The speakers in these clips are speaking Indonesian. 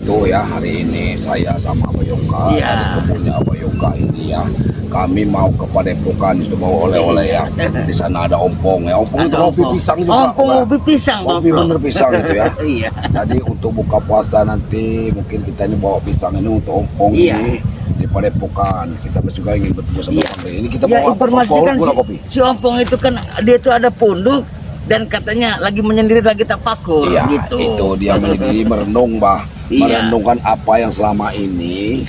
Madatu ya, hari ini saya sama Abah Yoka dari kebunnya Abah Yoka ini ya. Kami mau ke Padepokan itu bawa oleh-oleh ya. Di sana ada ompong ya. Ompong itu kopi pisang juga. Ompong kopi pisang. Kopi bener pisang itu ya. Iya. Jadi untuk buka puasa nanti mungkin kita ini bawa pisang ini untuk ompong ini di Padepokan. Kita juga ingin bertemu sama Bang Rey. Ini kita bawa informasikan kopi. si ompong itu kan dia itu ada punduk dan katanya lagi menyendiri lagi tak pakur gitu. Itu dia menyendiri merenung bah. Merenungkan apa yang selama ini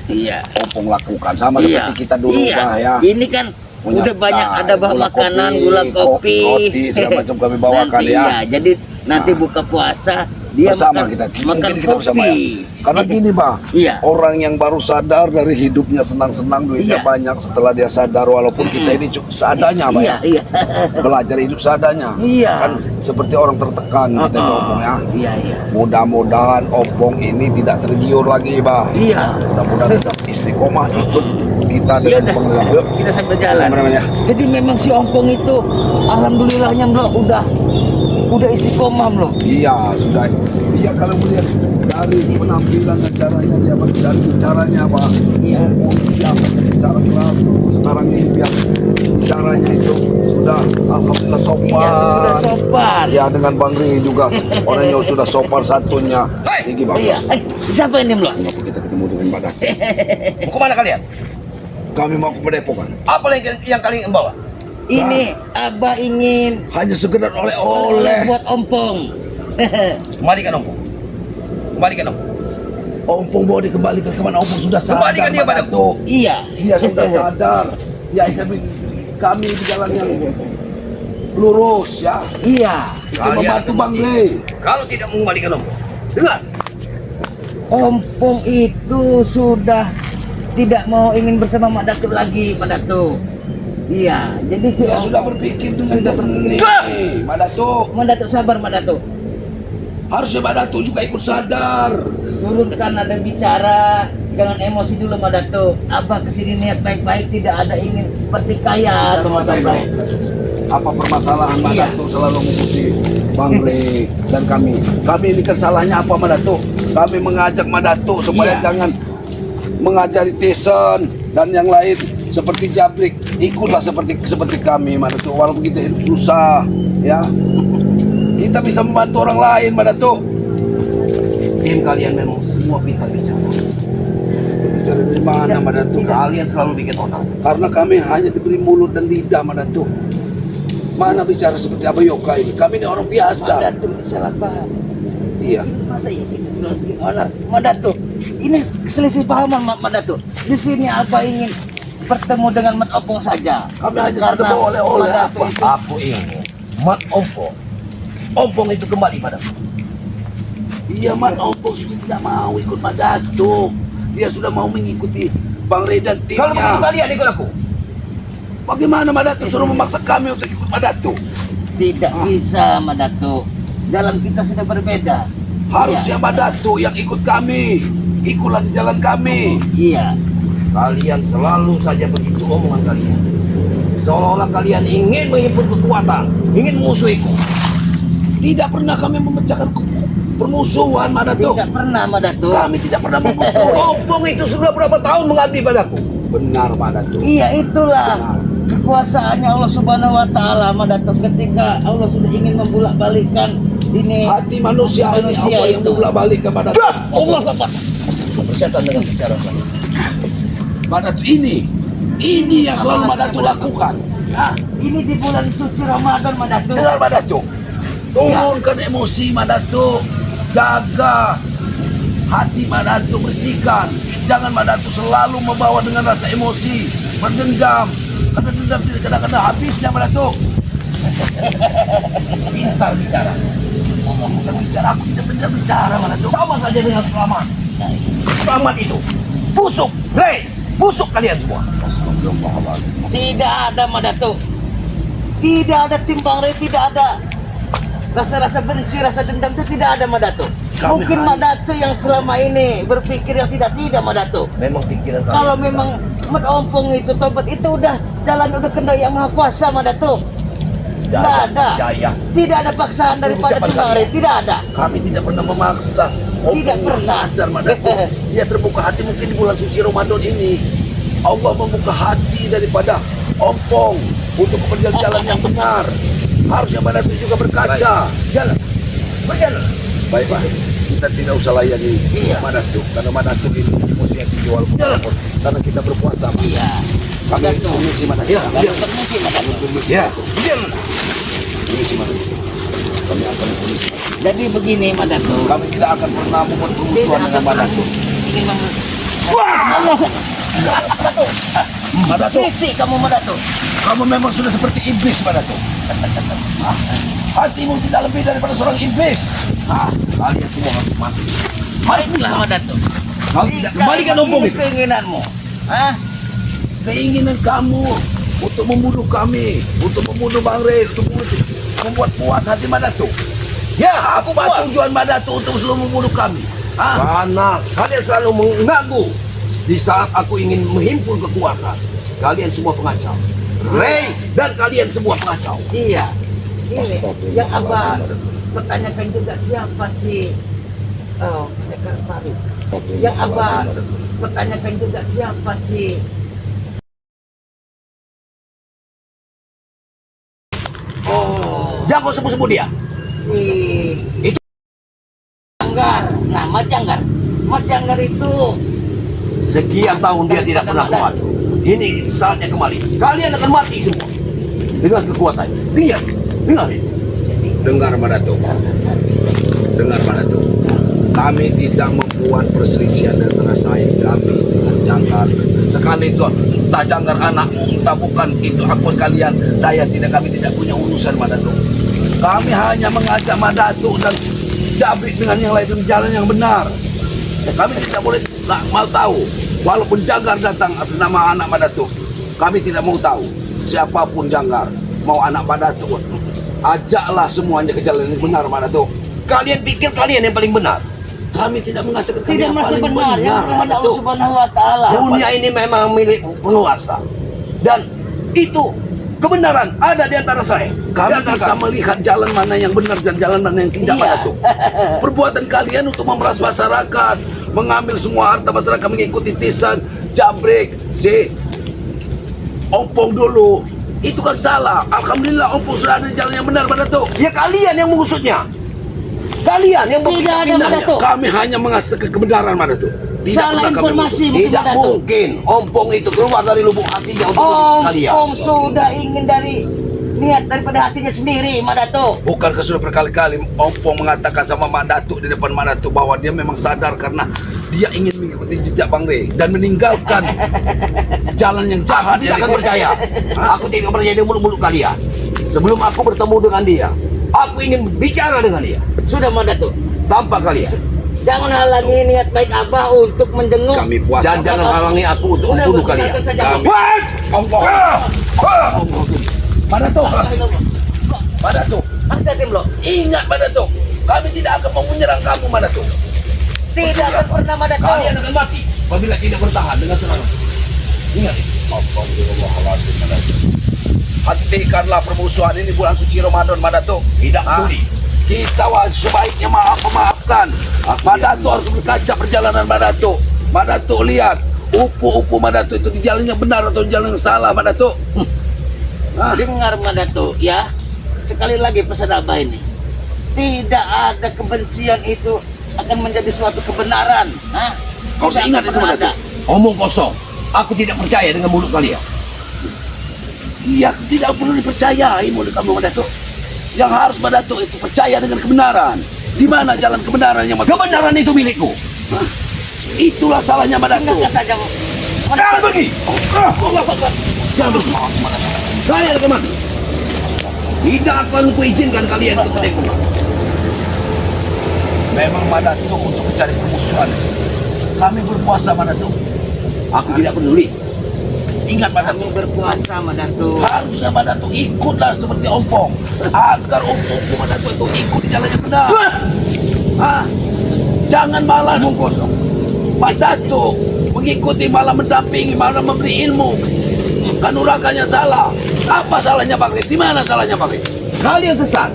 ompong lakukan sama seperti kita dulu bah ya. Ini kan udah banyak ada bahan makanan, gula kopi, segala macam kami bawakan nanti, ya. Jadi nanti buka puasa dia bersama makan kita bersama ya. Karena gini bah, orang yang baru sadar dari hidupnya senang-senang duitnya banyak setelah dia sadar walaupun kita ini cukup seadanya bah ya. Belajar hidup seadanya. Kan seperti orang tertekan kita ompong ya. Mudah-mudahan ompong ini tidak tergiur lagi bah. Mudah-mudahan tetap istiqomah ikut kita dengan pengelola. Kita sambil jalan. Jadi memang si ompong itu alhamdulillahnya udah istiqomah loh. Iya, sudah. Iya, kalau melihat dari penampilan dan caranya dia dari caranya Pak. Dia bicara keras. Sekarang ini dia caranya itu sudah alhamdulillah sopan. Sudah sopan. Ya dengan Bang Rey juga orangnya sudah sopan satunya. Tinggi bagus. Siapa ini Mlo? Kita ketemu dengan Badak. Mau kemana kalian? Kami mau ke Padepokan. Apa yang kalian bawa? Ini Abah ingin hanya sekedar oleh-oleh buat ompong. Kembalikan ompong. Kembalikan ompong. Ompong bawa dikembalikan kemana? Ompong sudah sadar. Kembalikan dia padaku. Dia sudah sadar. Ya kami di jalan yang lurus ya. Kita membantu Bang Rey. Kalau tidak mengembalikan ompong, dengar. Ompong itu sudah tidak mau ingin bersama Mak Datuk lagi, Mak Datuk. Jadi dia sudah berpikir dengan jernih. Mak Datuk sabar, Mak Datuk. Harusnya Mak Datuk juga ikut sadar. Turunkan ada bicara, jangan emosi dulu Mak Datuk. Abah kesini niat baik-baik, tidak ada ingin pertikaian sama Abah. Apa permasalahan Mak Datuk selalu mengikuti Bang Rey dan kami? Kami ini kan salahnya apa Mak Datuk? Kami mengajak Mak Datuk supaya jangan mengajari Tyson dan yang lain seperti Jabrik, ikutlah seperti kami Mak Datuk. Walaupun kita hidup susah ya, kita bisa membantu orang lain Mak Datuk. Kalian memang semua pintar bicara. Bicara dari mana Mak Datuk? Kalian selalu bikin onar. Karena kami hanya diberi mulut dan lidah Mak Datuk. Mana bicara seperti Abah Yoka ini? Kami ini orang biasa. Mak Datuk salah paham. Masa ini bikin onar? Mak Datuk, ini selisih pahaman Mak Datuk. Di sini Abah ingin bertemu dengan Mat Ompong saja. Kami hanya sudah bawa oleh-oleh apa? Aku ingin Mat Ompong itu kembali padaku. Iya, Mat Ompong sudah tidak mau ikut Mak Datuk. Dia sudah mau mengikuti Bang Rey dan timnya. Kalau begitu kalian ikut aku. Bagaimana Mak Datuk suruh memaksa kami untuk ikut Mak Datuk? Tidak bisa Mak Datuk. Jalan kita sudah berbeda. Harusnya Mak Datuk yang ikut kami. Ikutlah di jalan kami. Kalian selalu saja begitu omongan kalian. Seolah-olah kalian ingin menghimpun kekuatan, ingin musuhiku. Tidak pernah kami memecahkan permusuhan Mak Datuk. Tidak pernah Mak Datuk. Kami tidak pernah memusuh. Ompong itu sudah berapa tahun mengabdi padaku? Benar Mak Datuk. Itulah kekuasaannya Allah Subhanahu wa taala Mak Datuk, ketika Allah sudah ingin membulak-balikkan ini hati manusia ini apa yang membulak-balik ke Mak Datuk? Allah Akbar. Persetan dengan bicara saya. Mak Datuk ini yang selalu Mak Datuk lakukan. Ini di bulan suci Ramadan Mak Datuk. Benar Mak Datuk. Turunkan emosi Mak Datuk. Jaga hati Mak Datuk, bersihkan. Jangan Mak Datuk selalu membawa dengan rasa emosi, berdendam. Karena dendam tidak kadang-kadang habisnya Mak Datuk. Pintar bicara. Pintar bicara, aku tidak pintar bicara Mak Datuk. Sama saja dengan selamat. Selamat itu busuk, Rey. Busuk kalian semua. Tidak ada Mak Datuk. Tidak ada timbang Rey, tidak ada rasa-rasa benci, rasa dendam itu tidak ada Mak Datuk. Mungkin Mak Datuk yang selama ini berpikir yang tidak Mak Datuk. Memang pikiran kalian. Kalau memang Mat Ompong itu tobat itu udah jalan udah kendali yang maha kuasa Mak Datuk. Tidak ada. Jaya. Tidak ada paksaan daripada Ucapan Timbang kalian. Rey. Tidak ada. Kami tidak pernah memaksa. Tidak pernah. Sadar Madato. Dia terbuka hati mungkin di bulan suci Ramadan ini. Allah membuka hati daripada Ompong untuk jalan yang benar. Harusnya Madato juga berkaca. Jalan. Berjalan. Baik Pak, kita tidak usah layani Iya. Madato karena Madato ini mesti dijual Jalan. karena kita berpuasa. Pak. Iya. Kami Madato. permisi Madato. Iya. Kalau permisi Madato. Ya. Jalan. Permisi Madato. Kami akan permisi. Jadi begini Madato. Kami tidak akan pernah membuat Tidak permusuhan akan dengan Madato. ingin Madato. Madato, Licik kamu Madato. kamu memang sudah seperti iblis Madato. Hatimu tidak lebih daripada seorang iblis. Kalian semua harus mati. Baiklah Madato. Kau tidak kembalikan ompong Ini itu. keinginanmu. Hah? Keinginan kamu untuk membunuh kami, untuk membunuh Bang Rey, untuk membuat puas hati Madato. Ya, Apa tujuan Madato untuk selalu membunuh kami? karena kalian selalu mengganggu di saat aku ingin menghimpun kekuatan. Kalian semua pengacau. Rey dan kalian semua pengacau. Iya. Ini yang Abah pertanyakan juga siapa sih? Oh, Ekar Paru. Yang Abah pertanyakan juga siapa sih? Oh, Jangan kau sebut-sebut dia. si Itu. Janggar. Nah, Mat Janggar. Mat Janggar itu Sekian tahun dia tidak pernah kuat. Ini saatnya kembali. Kalian akan mati semua dengan kekuatannya. Lihat, dengar ini. Dengar Madato. Dengar Madato. Kami tidak membuat perselisihan antara saya kami dengan Janggar. Sekali itu entah Janggar anakmu, entah bukan itu akun kalian. Kami tidak punya urusan Madato. Kami hanya mengajak Madato dan Jabrik dengan yang lain dengan jalan yang benar. Kami tidak boleh nggak mau tahu. Walaupun Janggar datang atas nama anak Madato, kami tidak mau tahu siapapun Janggar, mau anak Madato. Ajaklah semuanya ke jalan yang benar Madato. Kalian pikir kalian yang paling benar? Kami tidak mengatakan kami tidak yang merasa paling benar yang terhadap Allah Madato. Subhanahu wa taala. Dunia ini memang milik penguasa. Dan itu kebenaran ada di antara saya. Kami Dan bisa melihat jalan mana yang benar dan jalan mana yang tidak Iya. Madato. Perbuatan kalian untuk memeras masyarakat, mengambil semua harta masyarakat, mengikuti Tisan, Jabrik, si Ompong dulu. Itu kan salah. Alhamdulillah Ompong sudah ada di jalan yang benar Madato. Ya kalian yang mengusutnya. Kalian yang Tidak ada memindahnya. Madato. Kami hanya mengasih kebenaran Madato. Salah pernah kami informasi mengusut. mungkin Tidak Madato. mungkin Ompong itu keluar dari lubuk hatinya untuk mendidik kalian. Om sudah ingin dari niat daripada hatinya sendiri Madato. Bukankah sudah berkali-kali Ompong mengatakan sama Mak Datuk di depan Mak Datuk bahwa dia memang sadar karena dia ingin mengikuti jejak Bang Rey dan meninggalkan jalan yang jahat. Aku tidak akan percaya. Aku tidak percaya dengan mulut-mulut kalian. Sebelum aku bertemu dengan dia, aku ingin bicara dengan dia. Sudah Madato. Tanpa kalian. Jangan halangi niat baik Abah untuk menjenguk. Kami puasa. Dan jangan halangi aku untuk Udah, membunuh Bu, kalian. tinggalkan saja. Kami- Wah! Ompong. Mak Datuk. Mak Datuk. Hati-hati lo. Ingat Mak Datuk. Kami tidak akan mau menyerang kamu Mak Datuk. Tidak akan pernah Madato. Kalian akan mati apabila tidak bertahan dengan serangan. Ingat ini. Astagfirullahaladzim Mak Datuk. Hentikanlah permusuhan ini bulan suci Ramadan Mak Datuk. Tidak Ah, peduli. Kita sebaiknya memaafkan. Mak Datuk harus berkaca perjalanan Mak Datuk. Mak Datuk lihat upu-upu Mak Datuk itu di jalan yang benar atau jalan yang salah Mak Datuk. Dengar Madato ya. Sekali lagi pesan Abah ini. Tidak ada kebencian itu akan menjadi suatu kebenaran. Hah? Kau Tidak ingat akan itu, pernah Madato? ada. Omong kosong. Aku tidak percaya dengan mulut kalian. Iya, tidak perlu dipercayai mulut kamu Mak Datuk. Yang harus Mak Datuk itu percaya dengan kebenaran. Di mana jalan kebenaran yang Mak Datuk? Kebenaran itu milikku. Itulah salahnya Mak Datuk. Tinggalkan saja. Jangan pergi. Jangan pergi. Kalian akan mati. Tidak akan kuizinkan kalian untuk menengok. Memang Mak Datuk untuk mencari permusuhan. Kami berpuasa Mak Datuk. Aku tidak peduli. Ingat Mak Kami Datuk. berpuasa Madato. Harusnya Mak Datuk ikutlah seperti Ompong. Agar upu-upu Mak Datuk itu ikut di jalan yang benar. Jangan malah omong kosong. Mak Datuk mengikuti malah mendampingi, malah memberi ilmu. Kanuragannya salah. Apa salahnya Bang Rey? Di mana salahnya Bang Rey? Kalian sesat.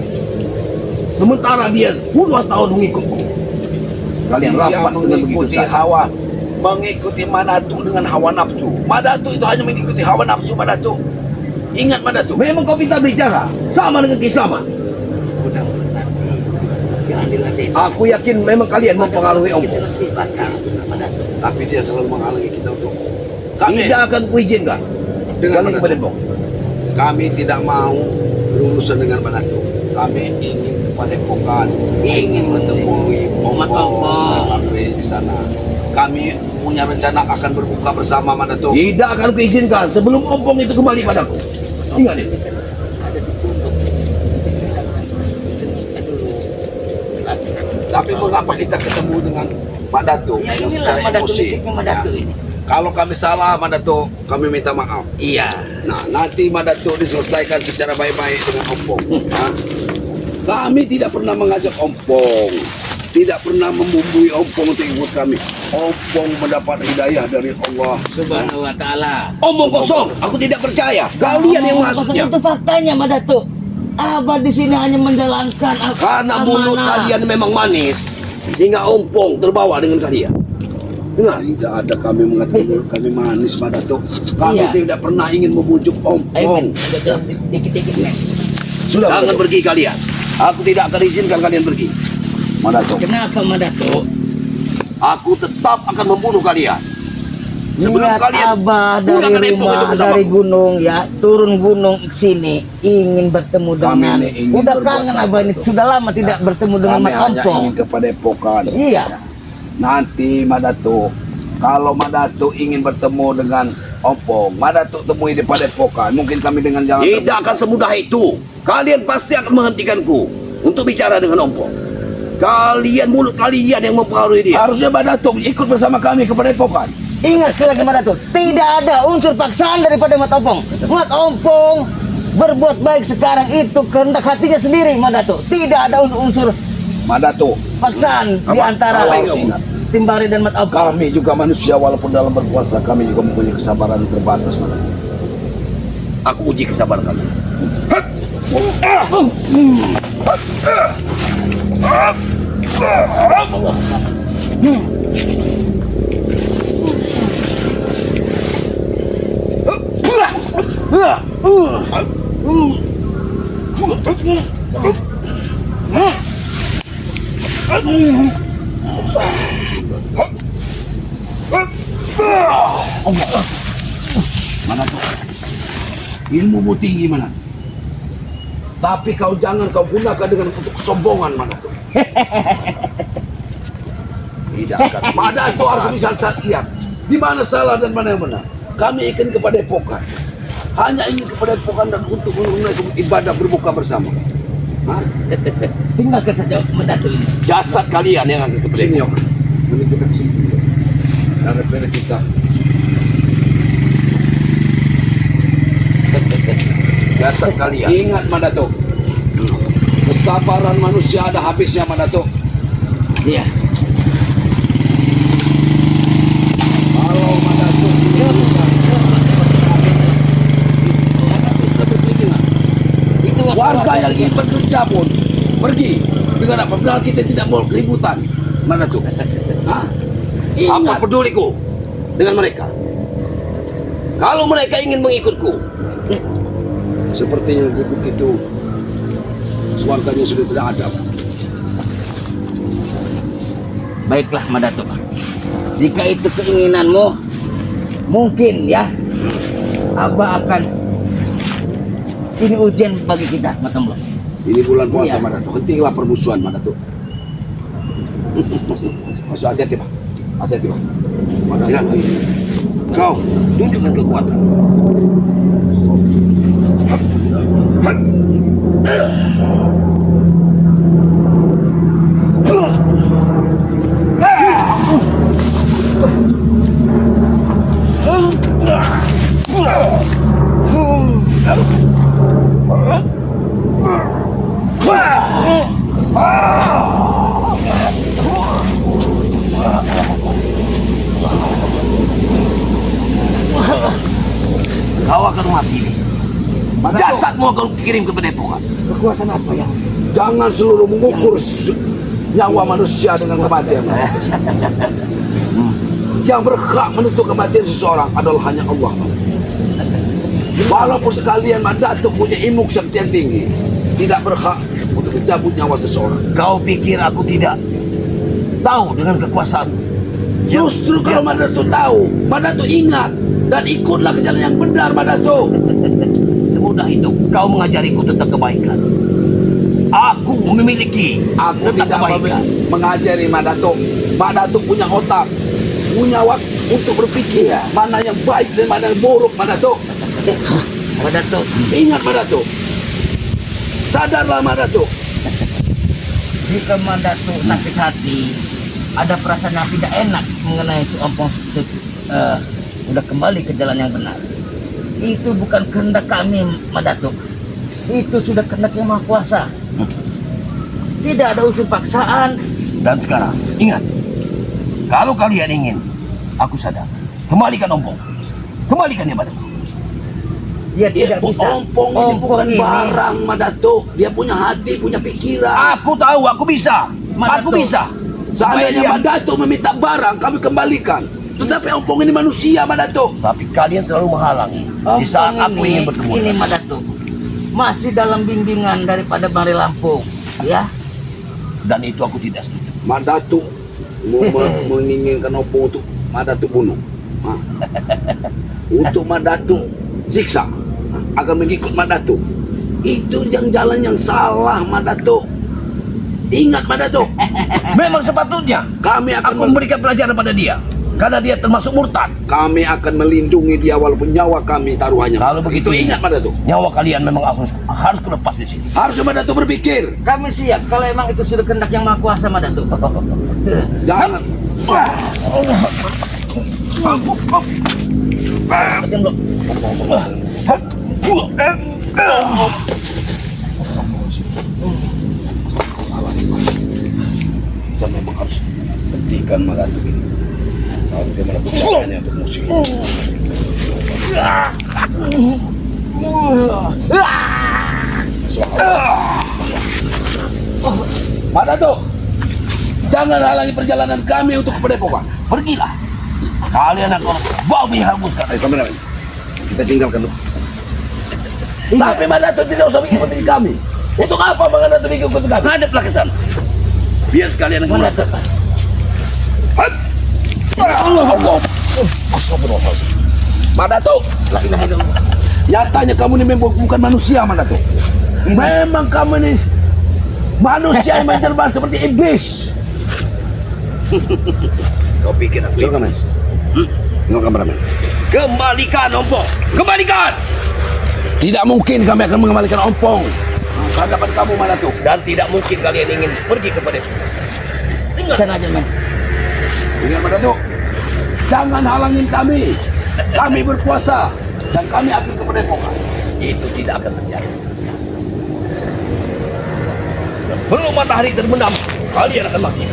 Sementara dia puluhan tahun mengikutku. Kalian Dia rampas dengan begitu mengikuti saja. hawa, mengikuti Madatu dengan hawa nafsu. Madatu itu hanya mengikuti hawa nafsu Madatu. Ingat Madatu. Memang kau minta bicara sama dengan keislaman. Mudah-mudahan keadilan itu Aku yakin memang kalian mempengaruhi Om. kita lebih bakal sama Datuk. Tapi dia selalu menghalangi kita untuk kami Tidak akan kuizinkan. Dengan Kalian Madatu. kepada Mbok. Kami tidak mau berurusan dengan Madatu. Kami ingin kepada Pokan, ingin menemui Umat Allah. di sana. Kami punya rencana akan berbuka bersama Madatu. Tidak akan kuizinkan sebelum ompong itu kembali padaku. Ingat itu. Tapi mengapa kita ketemu dengan Madatu? Ya yang inilah secara Madatu, emosi? liciknya Madatu Ya. ini. Kalau kami salah Madatu, kami minta maaf. Iya. Nah, nanti Madatu diselesaikan secara baik-baik dengan Ompong. Hah? Kami tidak pernah mengajak Ompong, tidak pernah membumbui Ompong untuk ikut kami. Ompong mendapat hidayah dari Allah. Subhanahu wa ta'ala. Omong kosong, aku tidak percaya. Kalian yang maksudnya. Itu faktanya Madatu. Abah di sini hanya menjalankan Karena mulut kalian memang manis, sehingga ompong terbawa dengan kalian. Dengar, Tidak ada kami mengatakan mulut kami manis Madatu. Kami Iya. tidak pernah ingin membujuk Ayo, Ompong. Men. Dikit-dikit, Men. Sudah jangan Madatu. pergi kalian. Aku tidak akan izinkan kalian pergi. Madatu. Kenapa Madatu? Aku tetap akan membunuh kalian. Sebelum Niat kalian Abah pulang dari ke Depok itu rumah, bersamaku. dari gunung ya, turun gunung ke sini ingin bertemu Kami dengan. ini ingin Udah berbuat kangen baik Abah ini, untuk- sudah lama tidak bertemu dengan Kami Mat hanya Ompong. ingin kepada Pokan. Iya. Nanti Madatu, kalau Madatu ingin bertemu dengan Ompong, Madatu temui di Padepokan. Mungkin kami dengan jalan Tidak akan semudah itu. Kalian pasti akan menghentikanku untuk bicara dengan ompong. Kalian, mulut kalian yang mempengaruhi dia. Harusnya Madatu ikut bersama kami ke Padepokan. Ingat sekali lagi Madatu, tidak ada unsur paksaan daripada Mat Ompong. Mat Ompong berbuat baik sekarang itu kehendak hatinya sendiri Madatu. Tidak ada unsur Madatu, paksaan di antara Awas, ingat. Timbari dan Mat Ompong. kami juga manusia walaupun dalam berpuasa kami juga mempunyai kesabaran terbatas Madatu. Aku uji kesabaran kalian. Madatu, ilmumu tinggi Madatu. Tapi kau jangan kau gunakan dengan untuk kesombongan Madatu. Tidak akan. Madatu harus bisa lihat di mana salah dan mana yang benar. Kami ingin kepada Padepokan. Hanya ingin kepada Padepokan dan untuk menunaikan ibadah berbuka bersama. Hah? Tinggalkan saja Madatu ini. Jasad kalian yang akan Sini kepada. yuk. Mari kita kesini. Daripada kita. Jasad kalian. Ingat Madatu. Kesabaran manusia ada habisnya Madatu. Iya. Kalau Madatu Madatu sudah berpikir nggak? Itu waktu Warga yang ingin bekerja pun pergi dengan apa? Padahal kita tidak mau keributan. Madatu. Hah? Apa Ingat. peduliku dengan mereka? Kalau mereka ingin mengikutku, Sepertinya gubuk itu warganya sudah tidak ada. Baiklah Madatu. Jika itu keinginanmu, mungkin ya Abah akan ini ujian bagi kita Mat Ompong. Ini bulan puasa Iya. Madatu. Hentilah permusuhan Madatu. Masuk hati-hati Pak. Hati-hati Pak. Madatu. silakan. Kau tunjukkan kekuatan. Kau akan mati. Madatu. Jasad mau kau kirim ke padepokan? Kekuatan apa ya? Jangan seluruh mengukur nyawa manusia dengan kematian. Yang berhak menentukan kematian seseorang adalah hanya Allah. Walaupun sekalian Datuk punya ilmu kesaktian tinggi, tidak berhak untuk mencabut nyawa seseorang. Kau pikir aku tidak tahu dengan kekuasaan? Justru kalau Datuk tahu, Datuk ingat dan ikutlah ke jalan yang benar, Datuk. Semudah itu kau mengajariku tentang kebaikan. Aku memiliki Aku tentang tidak kebaikan. mengajari Datuk. Datuk punya otak, punya waktu untuk berpikir mana yang baik dan mana yang buruk, Datuk. Datuk, Ingat, Datuk. Sadarlah, Datuk. jika Datuk sakit hati, ada perasaan yang tidak enak mengenai si Ompong sudah kembali ke jalan yang benar. Itu bukan kehendak kami, Datuk. Itu sudah kehendak Yang Maha Kuasa. Tidak ada unsur paksaan. Dan sekarang ingat, kalau kalian ingin aku sadar, kembalikan Ompong, kembalikan dia padaku. Dia tidak bisa. Ompong ini bukan barang, Datuk. Dia punya hati, punya pikiran. Aku tahu, aku bisa. Aku Datuk. bisa. Seandainya Datuk meminta barang, kami kembalikan. Tetapi Ompong ini manusia, Datuk. Tapi kalian selalu menghalangi di saat aku ingin bertemu. Ini Datuk masih dalam bimbingan daripada Bari Lampung, ya. Dan itu aku tidak setuju. Datuk menginginkan Ompong untuk Datuk bunuh. Untuk Datuk siksa, akan mengikut Datuk. Itu yang jalan yang salah, Datuk. Ingat, Datuk. Memang sepatutnya Kami akan aku memberikan pelajaran pada dia, karena dia termasuk murtad. kami akan melindungi dia walaupun nyawa kami taruhannya. Kalau begitu ingat, Datuk. Nyawa kalian memang harus kulepas di sini. Harusnya Datuk berpikir. Kami siap kalau emang itu sudah kehendak Yang Maha Kuasa, Datuk. Jangan. Diam dulu. Kita memang harus hentikan Datuk ini. Kalau dia melakukan caranya untuk musuh ini. Datuk, jangan halangi perjalanan kami untuk ke Padepokan. Pergilah. Kalian akan babi hanguskan. Ayo, kameramen. Kita tinggalkan dulu. Tapi Datuk tidak usah mengikuti kami. Untuk apa Datuk mengikuti kami? Hadaplah ke sana. Biar sekalian yang merasa. Allah. Astagfirullahaladzim. Datuk, nyatanya kamu ini memang bukan manusia, Datuk. Memang kamu ini manusia yang menjelma seperti iblis. Kau pikir aku Silakan, Mas. Tengok kameramen. Kembalikan Ompong, kembalikan. Tidak mungkin kami akan mengembalikan Ompong ke hadapan kamu, Datuk. Dan tidak mungkin kalian ingin pergi kepada Sana aja, Man. Ingat, Datuk. Jangan halangin kami. Kami berkuasa dan kami akan ke Padepokan. itu tidak akan terjadi. Sebelum matahari terbenam, kalian akan mati.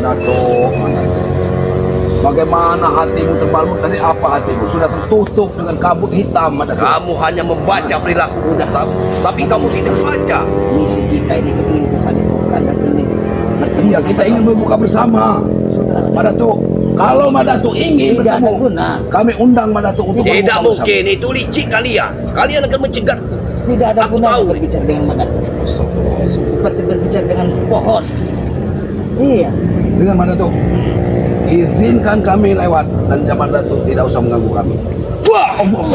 Datuk. Bagaimana hatimu terbalut dari apa hatimu? Sudah tertutup dengan kabut hitam, Datuk. Kamu hanya membaca perilaku udah tahu, tapi kamu tidak baca. Misi kita ini kepingin ke Padepokan dan ini. Iya, kita ingin berbuka bersama. Datuk, kalau Datuk ingin Tidak ada bertemu, guna. kami undang Datuk untuk Tidak berbuka mungkin, itu licik kalian. Kalian akan mencegat. Tidak ada Aku guna tahu. berbicara dengan Datuk. bersama. Seperti berbicara dengan pohon. Iya. Dengan Datuk, izinkan kami lewat dan zaman Datuk tidak usah mengganggu kami. Wah, Allah.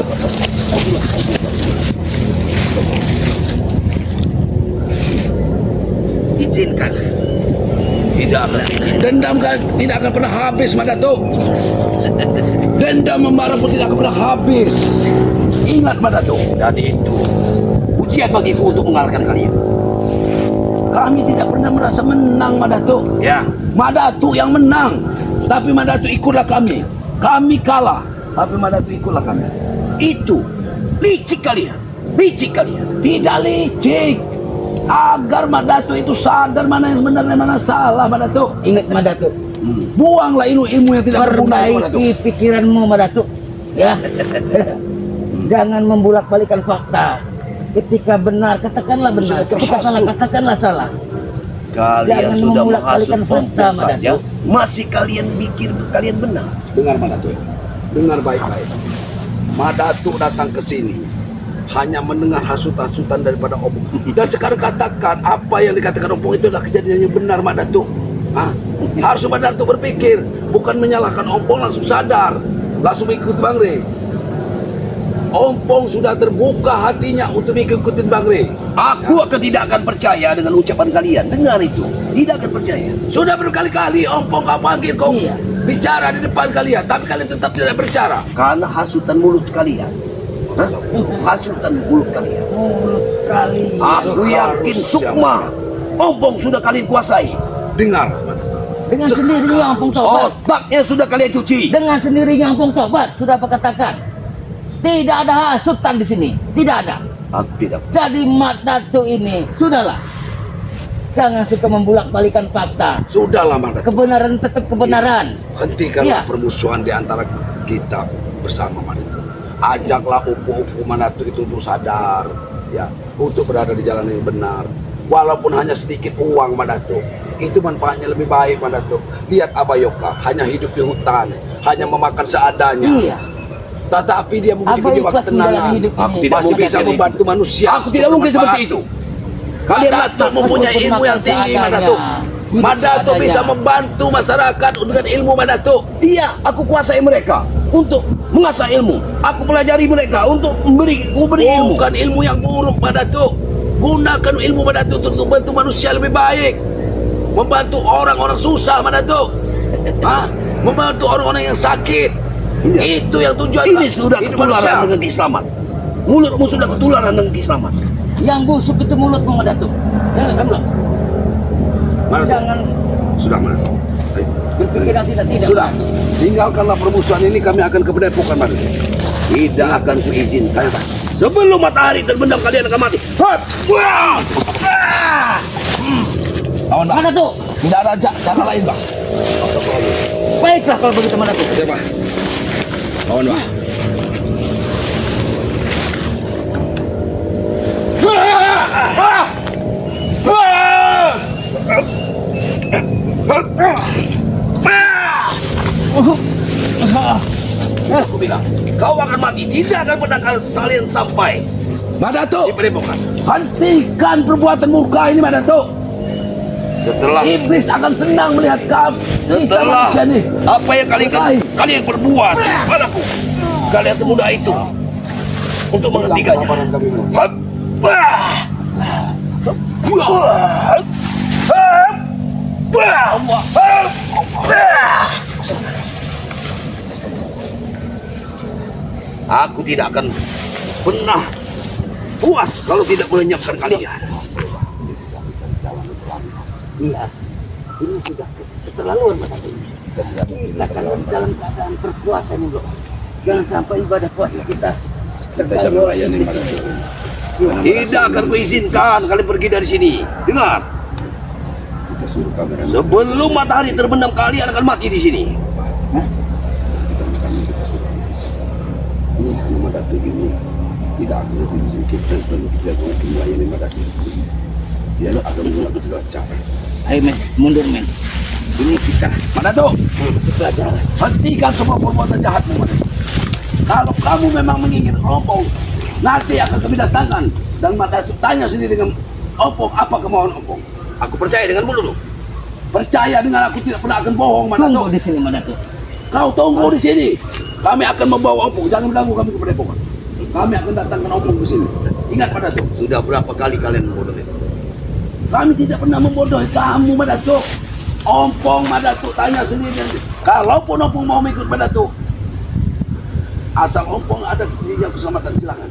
Izinkan. Tidak akan diizinkan. Dendam tidak akan pernah habis, Datuk. Dendam membara pun tidak akan pernah habis. Ingat, Datuk. Dan itu ujian bagiku untuk mengalahkan kalian. Kami tidak pernah merasa menang, Datuk. Ya, Datuk yang menang. Tapi Datuk ikutlah kami. Kami kalah. Tapi Datuk ikutlah kami. itu licik kalian. Licik kalian. Tidak licik. Agar Datuk itu sadar mana yang benar dan mana salah, Datuk. Ingat, Datuk. Buanglah ilmu-ilmu yang tidak berguna, Datuk. Perbaiki pikiranmu, Datuk. Ya. Jangan membulak-balikan fakta. Ketika benar, katakanlah benar. Ketika salah, katakanlah salah. Kalian Jangan sudah membulak-balikan menghasut fakta, Ompong saja, Madatu. masih kalian mikir kalian benar. Dengar Madatu, dengar baik-baik. Madatu datang ke sini hanya mendengar hasutan-hasutan daripada Ompong. Dan sekarang katakan apa yang dikatakan Ompong itu adalah kejadian yang benar, Madatu. Harus Madatu berpikir, bukan menyalahkan Ompong, langsung sadar, langsung ikut Bang Rey. Ompong sudah terbuka hatinya untuk mengikuti Bang Rey. Aku tidak akan percaya dengan ucapan kalian. Dengar itu, tidak akan percaya. Sudah berkali-kali Ompong kau panggil kau Iya. bicara di depan kalian, tapi kalian tetap tidak berbicara. Karena hasutan mulut kalian. Hasutan mulut kalian. Mulut kalian. Aku yakin Sukma, Ompong sudah kalian kuasai. Dengar, Dengan sendirinya Ompong tobat. Otaknya sudah kalian cuci. Dengan sendirinya Ompong tobat. Sudah apa katakan? Tidak ada hasutan di sini. Tidak ada. Aku tidak. Jadi Madatu ini, sudahlah. Jangan suka membulak-balikan fakta. sudahlah Madatu. Kebenaran tetap kebenaran. Hentikanlah Iya. permusuhan di antara kita bersama Madatu. Ajaklah upu-upu Madatu itu untuk sadar, ya, untuk berada di jalan yang benar. Walaupun hanya sedikit uang Madatu, itu manfaatnya lebih baik Madatu. Lihat Abayoka, hanya hidup di hutan, hanya memakan seadanya. Iya. Tetapi dia memiliki Apa jiwa ikhlas ketenangan. menjalani hidup Aku ini? tidak Masih mungkin bisa seperti membantu manusia. Aku tidak mungkin seperti itu. Kalian Madatu mempunyai ilmu yang tinggi Madatu. Madatu bisa membantu masyarakat dengan ilmu Madatu. Iya, aku kuasai mereka untuk mengasah ilmu. Aku pelajari mereka untuk memberi ilmu. Bukan ilmu yang buruk Madatu. Gunakan ilmu Madatu untuk membantu manusia lebih baik. Membantu orang-orang susah Madatu. Membantu orang-orang yang sakit. Iya. Itu yang tujuan. Ini sudah hidup ketularan manusia. dengan keislaman. Mulutmu sudah ketularan dengan keislaman. Yang busuk itu mulutmu Madatu. Ya, kamu. Madatu. Jangan Sudah Madatu. Ayo. berpikiran tidak. Sudah. Tinggalkanlah permusuhan ini, kami akan ke Padepokan Madatu. Tidak akan kuizinkan. Sebelum matahari terbenam kalian akan mati. Wah! Lawan Bang. Madatu. Tidak ada cara lain Bang. Baiklah kalau begitu Madatu. Oke Bang. Lawan Bang. Aku bilang, kau akan mati. Tidak akan pernah kalian sampai Madatu, di Padepokan. hentikan perbuatan murka ini Madatu. Setelah Iblis akan senang melihat kamu. Kita Setelah manusia ini. apa yang kalian perbuat padaku, kalian semudah itu untuk menghentikannya. Aku tidak akan pernah puas kalau tidak melenyapkan kalian. Iya. Ini sudah keterlaluan Madatu. Kita kan dalam keadaan berpuasa nih bro. Jangan sampai ibadah puasa kita terganggu oleh iblis ini. Tidak akan kuizinkan kalian pergi dari sini. Dengar, Kita suruh kamera. sebelum matahari terbenam kalian akan mati di sini. Ini Madatu ini tidak akan lebih sedikit dan perlu kita melayani Madatu. Dia akan menggunakan segala cara. Ayo men, mundur men. Ini kita Madatu, pelajaran. hentikan semua perbuatan jahatmu Madatu. Kalau kamu memang menginginkan Ompong, nanti akan kami datangkan dan Madatu tanya sendiri dengan Ompong apa kemauan Ompong. Aku percaya dengan mulutmu. Percaya dengan aku tidak pernah akan bohong Tunggu Madatu. di sini Madatu. Kau tunggu di sini. Kami akan membawa Ompong. Jangan ganggu kami ke Padepokan. Kami akan datangkan Ompong ke sini. Ingat Madatu, Sudah berapa kali kalian membodohi? kami tidak pernah membodohi kamu Madatu. Ompong Madatu tanya sendiri. Kalaupun Ompong mau ikut Madatu, asal Ompong ada yang keselamatan silakan.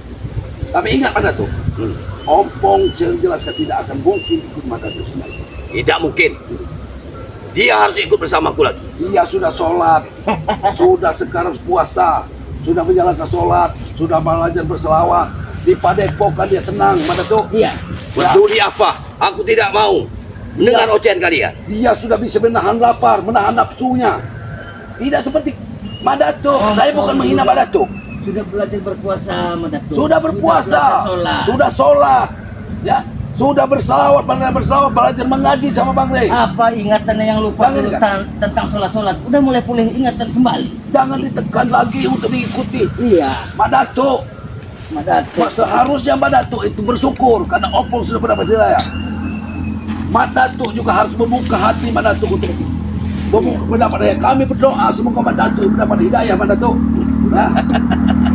Tapi ingat Madatu, Ompong jelaskan tidak akan mungkin ikut Madatu sendiri. Tidak mungkin. Dia harus ikut bersamaku lagi. Dia sudah sholat, sudah sekarang puasa, sudah menjalankan sholat, sudah belajar berselawat. Di Padepokan dia tenang, Madatu. Iya. Peduli apa? Aku tidak mau mendengar ocehan kalian. Dia sudah bisa menahan lapar, menahan nafsunya. Tidak seperti Madatu. Saya bukan menghina Madatu. sudah belajar berpuasa Madatuk. Sudah berpuasa, sholat. sudah sholat, ya, sudah belajar mengaji sama Bang Rey. Apa ingatannya yang lupa Jangan, dulu tentang sholat-sholat? Udah mulai pulih ingatan kembali. Jangan ditekan lagi untuk diikuti. Iya, Mak Datuk, seharusnya Mak Datuk itu bersyukur karena Opong sudah mendapat hidayah. Mak Datuk juga harus membuka hati Mak Datuk untuk mendapat hidayah. Kami berdoa semoga Mak Datuk mendapat hidayah Mak Datuk. Nah,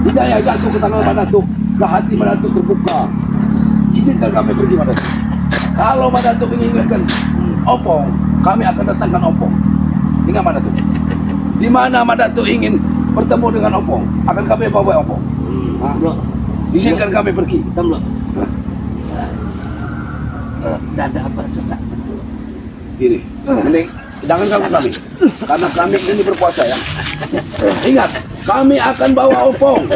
hidayah jatuh ke tangan Mak Datuk, ke hati Mak Datuk terbuka. Izinkan kami pergi Mak Datuk. Kalau Mak Datuk mengingatkan Opong, kami akan datangkan Opong. Ingat Mak Datuk. Di mana Mak Datuk ingin bertemu dengan Opong, akan kami bawa Opong. Izinkan kami pergi. Tolong. Dada apa sesak? Ini, mending jangan ganggu kami, karena kami ini berpuasa ya. Ingat, kami akan bawa Opong.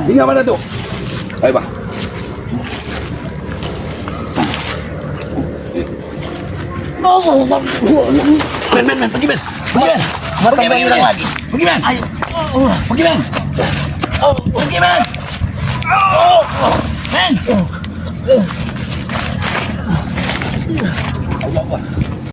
Ingat Mak Datuk. Ayo Bang. Men, pergi men. Pergi men. Lagi. Pergi men. Ayo. Pergi men. Pergi men. Men. Allah.